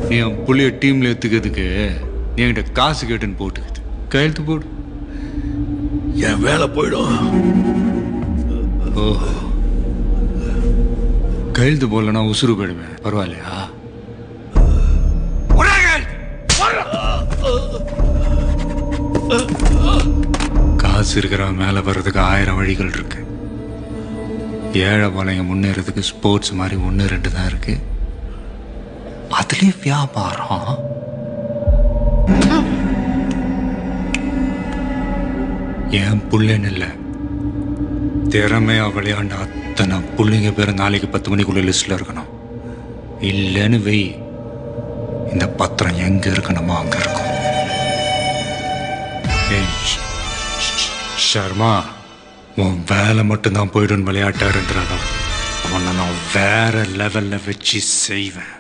நீ என் புள்ளைய டீம்ல எடுத்துக்கிறதுக்கு நீ என்கிட்ட காசு கேட்டுன்னு போட்டுக்குது. கையெழுத்து போடு. என் வேலை போயிடும். ஓஹோ, கையெழுத்து போடலன்னா உசுறு போயிடுவேன். பரவாயில்லையா? காசு இருக்கிறவன் மேல வர்றதுக்கு 1000 வழிகள் இருக்கு. ஏழை பாளைய முன்னேறதுக்கு ஸ்போர்ட்ஸ் மாதிரி 1-2 தான் இருக்கு. அதுலயே வியாபாரம். என் புள்ளன்னு இல்லை, திறமையா விளையாண்ட அத்தனை புள்ளைங்க பேர் நாளைக்கு 10 மணிக்குள்ள லிஸ்ட்ல இருக்கணும். இல்லைன்னு வெய், இந்த பத்திரம் எங்க இருக்கணுமோ அங்க இருக்கும். ஷர்மா, உன் வேலை மட்டும்தான் போயிடும் விளையாட்டா இருந்தாலும் அவனை நான் வேற லெவல்ல வச்சு செய்வேன்.